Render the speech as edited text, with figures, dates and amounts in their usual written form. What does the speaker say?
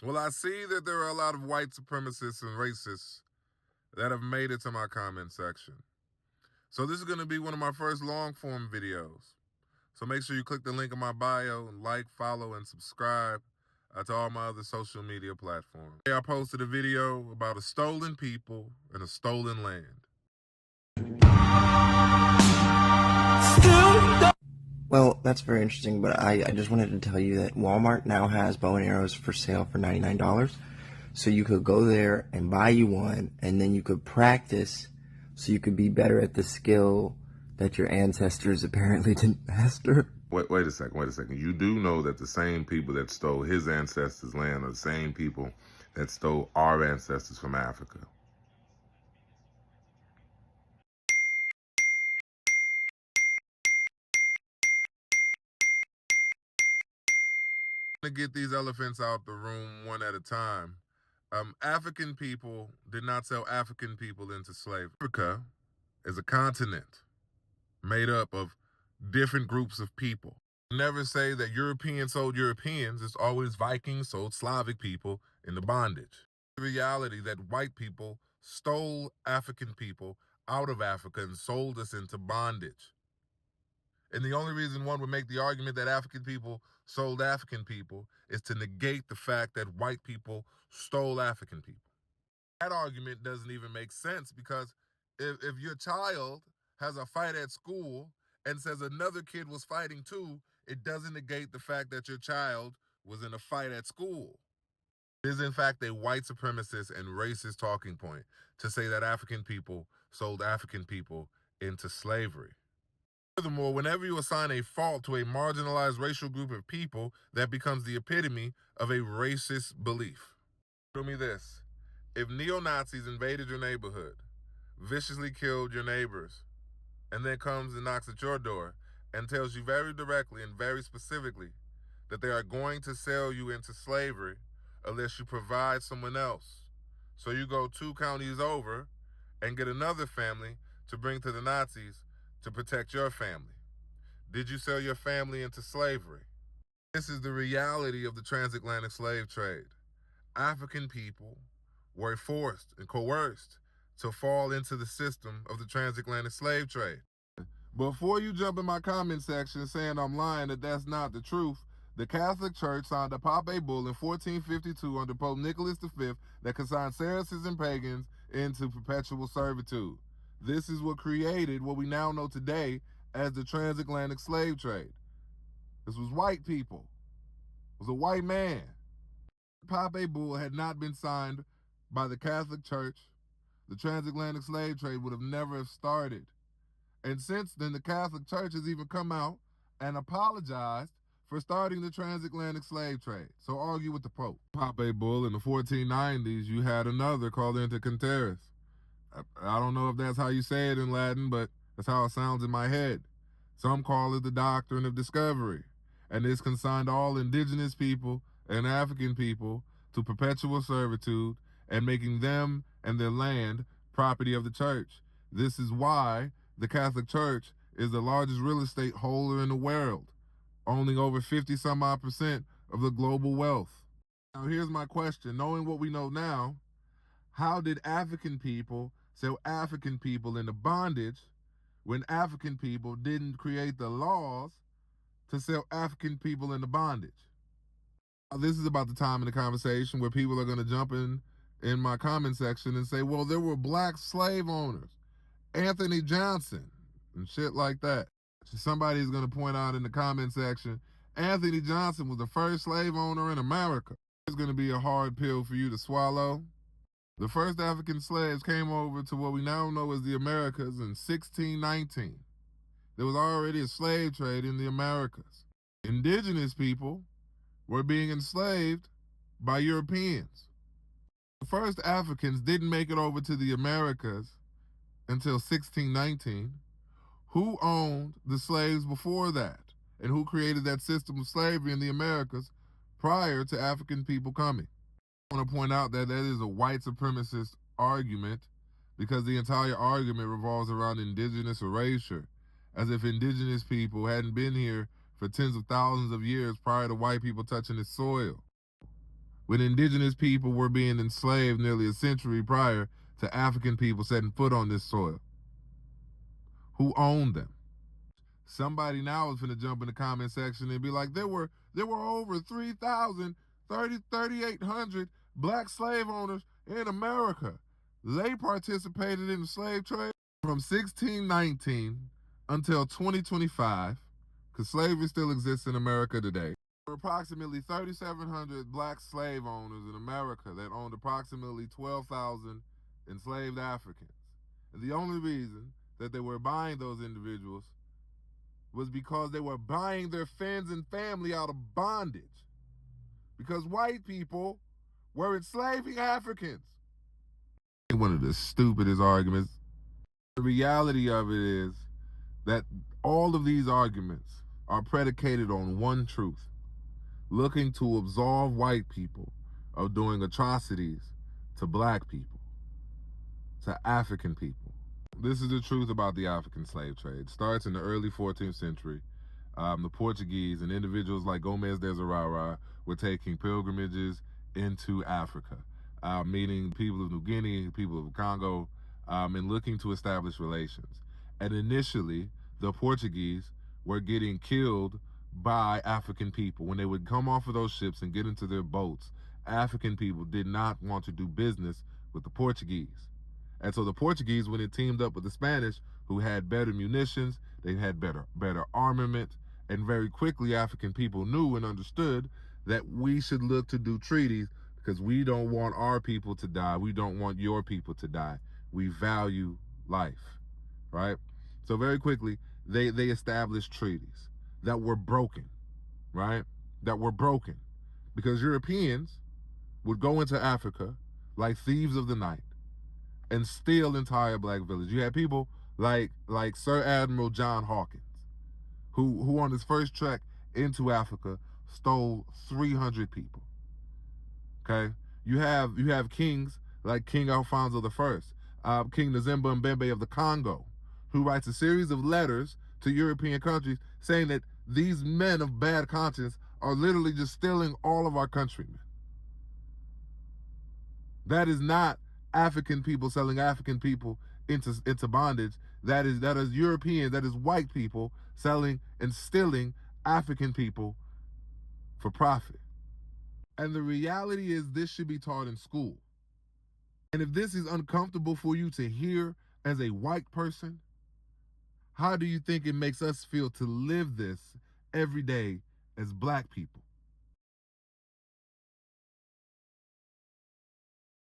Well, I see that there are a lot of white supremacists and racists that have made it to my comment section. So this is going to be one of my first long form videos. So make sure you click the link in my bio and like, follow, and subscribe to all my other social media platforms. Today I posted a video about a stolen people and a stolen land. Well, that's very interesting, but I just wanted to tell you that Walmart now has bow and arrows for sale for $99. So you could go there and buy you one, and then you could practice so you could be better at the skill that your ancestors apparently didn't master. Wait a second. You do know that the same people that stole his ancestors' land are the same people that stole our ancestors from Africa. To get these elephants out the room one at a time. African people did not sell African people into slavery. Africa is a continent made up of different groups of people. Never say that Europeans sold Europeans. It's always Vikings sold Slavic people into bondage. The reality that white people stole African people out of Africa and sold us into bondage. And the only reason one would make the argument that African people sold African people is to negate the fact that white people stole African people. That argument doesn't even make sense because if your child has a fight at school and says another kid was fighting too, it doesn't negate the fact that your child was in a fight at school. It is in fact a white supremacist and racist talking point to say that African people sold African people into slavery. Furthermore, whenever you assign a fault to a marginalized racial group of people, that becomes the epitome of a racist belief. Tell me this. If neo-Nazis invaded your neighborhood, viciously killed your neighbors, and then comes and knocks at your door and tells you very directly and very specifically that they are going to sell you into slavery unless you provide someone else. So you go 2 counties over and get another family to bring to the Nazis to protect your family. Did you sell your family into slavery? This is the reality of the transatlantic slave trade. African people were forced and coerced to fall into the system of the transatlantic slave trade. Before you jump in my comment section saying I'm lying that that's not the truth, the Catholic Church signed a Papae Bull in 1452 under Pope Nicholas V that consigned Saracens and pagans into perpetual servitude. This is what created what we now know today as the transatlantic slave trade. This was white people. It was a white man. The Papae Bull had not been signed by the Catholic Church, the transatlantic slave trade would have never have started. And since then, the Catholic Church has even come out and apologized for starting the transatlantic slave trade. So argue with the Pope. Papae Bull in the 1490s, you had another called Intercontaris. I don't know if that's how you say it in Latin, but that's how it sounds in my head. Some call it the doctrine of discovery. And this consigned all indigenous people and African people to perpetual servitude and making them and their land property of the church. This is why the Catholic Church is the largest real estate holder in the world, owning over 50-some-odd% of the global wealth. Now here's my question. Knowing what we know now, how did African people sell African people into bondage when African people didn't create the laws to sell African people into bondage? Now, this is about the time in the conversation where people are going to jump in my comment section and say, well, there were black slave owners, Anthony Johnson, and shit like that. Somebody's going to point out in the comment section, Anthony Johnson was the first slave owner in America. It's going to be a hard pill for you to swallow. The first African slaves came over to what we now know as the Americas in 1619. There was already a slave trade in the Americas. Indigenous people were being enslaved by Europeans. The first Africans didn't make it over to the Americas until 1619. Who owned the slaves before that? And who created that system of slavery in the Americas prior to African people coming? I want to point out that that is a white supremacist argument because the entire argument revolves around indigenous erasure, as if indigenous people hadn't been here for tens of thousands of years prior to white people touching its soil. when indigenous people were being enslaved nearly a century prior to African people setting foot on this soil? Who owned them? Somebody now is going to jump in the comment section and be like, there were over 3,000, 3,800 black slave owners in America. They participated in the slave trade from 1619 until 2025, because slavery still exists in America today. There were approximately 3,700 black slave owners in America that owned approximately 12,000 enslaved Africans. And the only reason that they were buying those individuals was because they were buying their friends and family out of bondage. Because white people were enslaving Africans. One of the stupidest arguments. The reality of it is that all of these arguments are predicated on one truth: looking to absolve white people of doing atrocities to black people, to African people. This is the truth about the African slave trade. It starts in the early 14th century. The Portuguese and individuals like Gomez de Zurara were taking pilgrimages into Africa, meeting people of New Guinea, people of Congo, and looking to establish relations. And initially, the Portuguese were getting killed by African people. When they would come off of those ships and get into their boats, African people did not want to do business with the Portuguese. And so the Portuguese, when it teamed up with the Spanish, who had better munitions, they had better armament, and very quickly African people knew and understood that we should look to do treaties because we don't want our people to die. We don't want your people to die. We value life, right? So very quickly, they established treaties that were broken, right? That were broken because Europeans would go into Africa like thieves of the night and steal entire black villages. You had people like Sir Admiral John Hawkins, who on his first trek into Africa stole 300 people. Okay, you have kings like King Alfonso I, King Nzimba Mbembe of the Congo, who writes a series of letters to European countries saying that these men of bad conscience are literally just stealing all of our countrymen. That is not African people selling African people into bondage. That is Europeans, that is white people selling and stealing African people for profit. And the reality is this should be taught in school. And if this is uncomfortable for you to hear as a white person, how do you think it makes us feel to live this every day as black people?